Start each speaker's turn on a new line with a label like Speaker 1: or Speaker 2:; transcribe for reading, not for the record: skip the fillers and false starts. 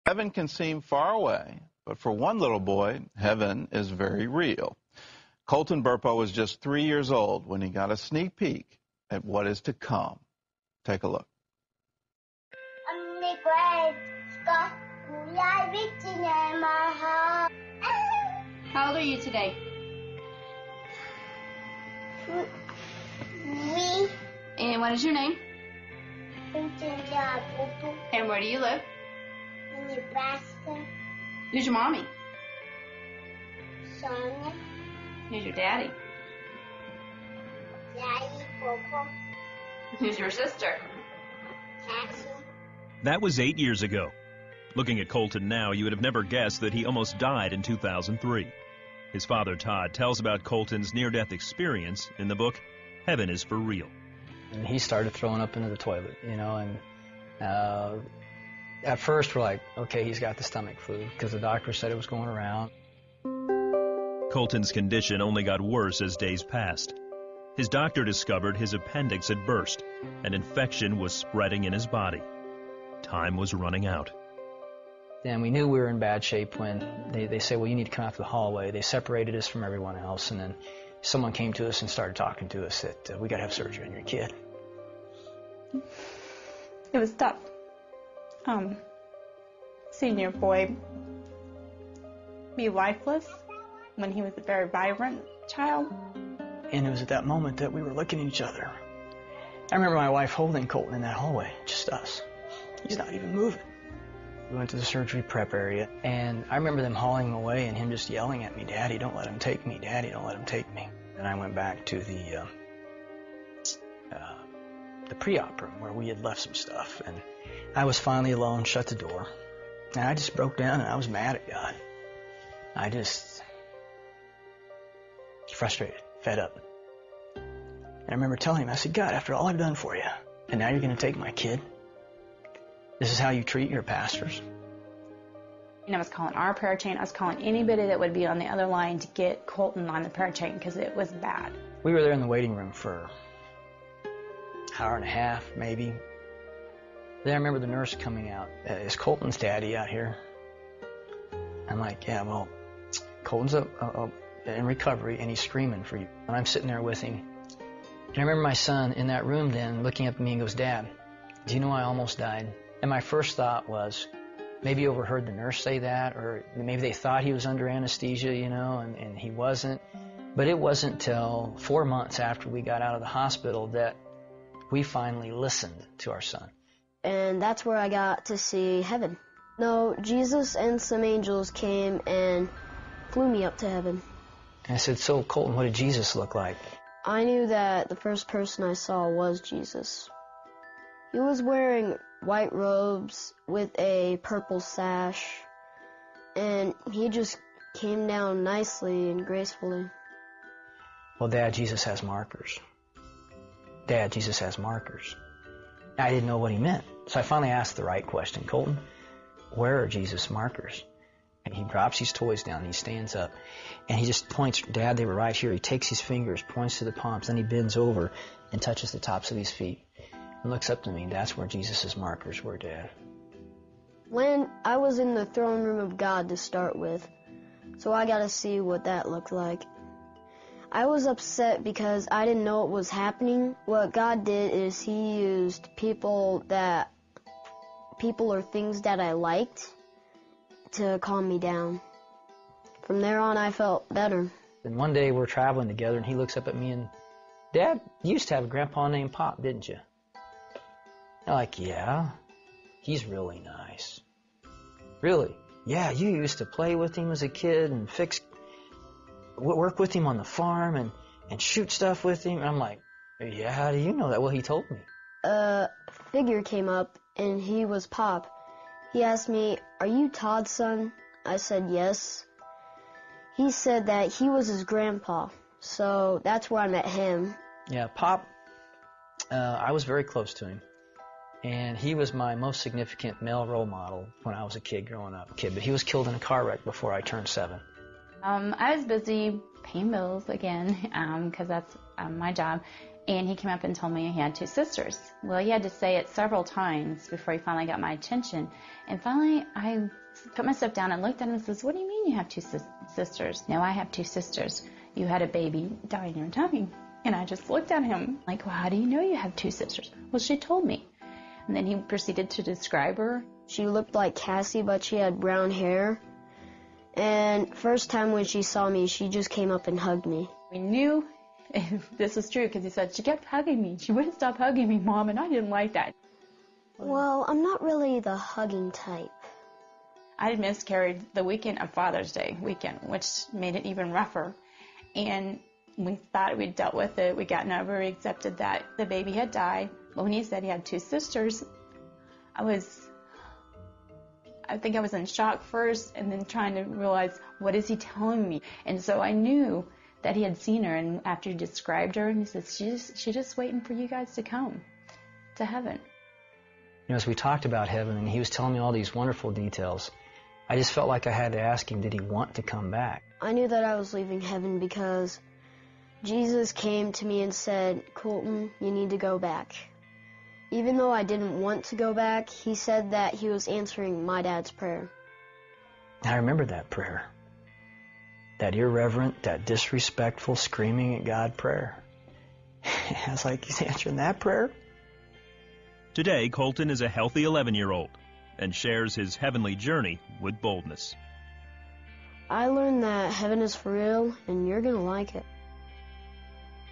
Speaker 1: Heaven can seem far away, but for one little boy, heaven is very real. Colton Burpo was just 3 years old when he got a sneak peek at what is to come. Take a look.
Speaker 2: How old are you today?
Speaker 3: 3.
Speaker 2: And what is your name? And where do you live?
Speaker 3: In Nebraska.
Speaker 2: Who's your mommy?
Speaker 3: Sonia.
Speaker 2: Who's your daddy?
Speaker 3: Daddy. Coco.
Speaker 2: Who's your sister?
Speaker 3: Cassie.
Speaker 4: That was 8 years ago. Looking at Colton now, you would have never guessed that he almost died in 2003. His father, Todd, tells about Colton's near-death experience in the book, Heaven is for Real.
Speaker 5: And he started throwing up into the toilet, you know, and at first we're like, okay, he's got the stomach flu, because the doctor said it was going around.
Speaker 4: Colton's condition only got worse as days passed. His doctor discovered his appendix had burst. An infection was spreading in his body. Time was running out.
Speaker 5: And we knew we were in bad shape when they said, well, you need to come out to the hallway. They separated us from everyone else, and then someone came to us and started talking to us that we got to have surgery on your kid.
Speaker 6: It was tough. Seeing your boy be lifeless when he was a very vibrant child.
Speaker 5: And it was at that moment that we were looking at each other. I remember my wife holding Colton in that hallway, just us. He's not even moving. We went to the surgery prep area, and I remember them hauling him away and him just yelling at me, Daddy, don't let him take me. Daddy, don't let him take me. And I went back to the pre-op room where we had left some stuff, and I was finally alone, shut the door, and I just broke down and I was mad at God. I just frustrated, fed up. And I remember telling him, I said, God, after all I've done for you, and now you're going to take my kid? This is how you treat your pastors?
Speaker 6: And I was calling our prayer chain. I was calling anybody that would be on the other line to get Colton on the prayer chain because it was bad.
Speaker 5: We were there in the waiting room for an hour and a half, maybe. Then I remember the nurse coming out. Is Colton's daddy out here? I'm like, yeah, well, Colton's in recovery and he's screaming for you. And I'm sitting there with him. And I remember my son in that room then looking up at me and goes, Dad, do you know I almost died? And my first thought was, maybe overheard the nurse say that, or maybe they thought he was under anesthesia, you know, and he wasn't. But it wasn't till 4 months after we got out of the hospital that we finally listened to our son.
Speaker 7: And that's where I got to see heaven. No, Jesus and some angels came and flew me up to heaven.
Speaker 5: And I said, so Colton, what did Jesus look like?
Speaker 7: I knew that the first person I saw was Jesus. He was wearing white robes with a purple sash, and he just came down nicely and gracefully.
Speaker 5: Well, Dad, Jesus has markers. Dad, Jesus has markers. I didn't know what he meant, so I finally asked the right question. Colton, where are Jesus' markers? And he drops his toys down, and he stands up, and he just points, Dad, they were right here. He takes his fingers, points to the palms, then he bends over and touches the tops of his feet. And looks up to me. That's where Jesus' markers were, Dad.
Speaker 7: When I was in the throne room of God to start with, so I got to see what that looked like. I was upset because I didn't know what was happening. What God did is he used people or things that I liked to calm me down. From there on, I felt better.
Speaker 5: And one day we're traveling together, and he looks up at me and, Dad, you used to have a grandpa named Pop, didn't you? I'm like, yeah, he's really nice. Really? Yeah, you used to play with him as a kid and work with him on the farm and shoot stuff with him. And I'm like, yeah, how do you know that? Well, he told me.
Speaker 7: A figure came up, and he was Pop. He asked me, are you Todd's son? I said, yes. He said that he was his grandpa, so that's where I met him.
Speaker 5: Yeah, Pop, I was very close to him. And he was my most significant male role model when I was a kid growing up. But he was killed in a car wreck before I turned 7.
Speaker 6: I was busy paying bills again, because that's my job. And he came up and told me he had 2 sisters. Well, he had to say it several times before he finally got my attention. And finally, I put myself down and looked at him and says, "What do you mean you have 2 sisters?" "No, I have 2 sisters. You had a baby die in your tummy." And I just looked at him like, "Well, how do you know you have 2 sisters?" "Well, she told me." And then he proceeded to describe her.
Speaker 7: She looked like Cassie, but she had brown hair. And first time when she saw me, she just came up and hugged me.
Speaker 6: We knew if this was true because he said, "She kept hugging me. She wouldn't stop hugging me, Mom," and I didn't like that.
Speaker 7: Well, I'm not really the hugging type.
Speaker 6: I had miscarried the weekend of Father's Day weekend, which made it even rougher. And we thought we'd dealt with it. We gotten over, we accepted that the baby had died. But when he said he had 2 sisters, I think I was in shock first and then trying to realize, what is he telling me? And so I knew that he had seen her, and after he described her, and he says, she's just waiting for you guys to come to heaven.
Speaker 5: You know, as we talked about heaven and he was telling me all these wonderful details, I just felt like I had to ask him, did he want to come back?
Speaker 7: I knew that I was leaving heaven because Jesus came to me and said, "Colton, you need to go back." Even though I didn't want to go back, he said that he was answering my dad's prayer.
Speaker 5: I remember that prayer. That irreverent, that disrespectful, screaming at God prayer. I was like, he's answering that prayer?
Speaker 4: Today, Colton is a healthy 11-year-old and shares his heavenly journey with boldness.
Speaker 7: I learned that heaven is for real, and you're gonna like it.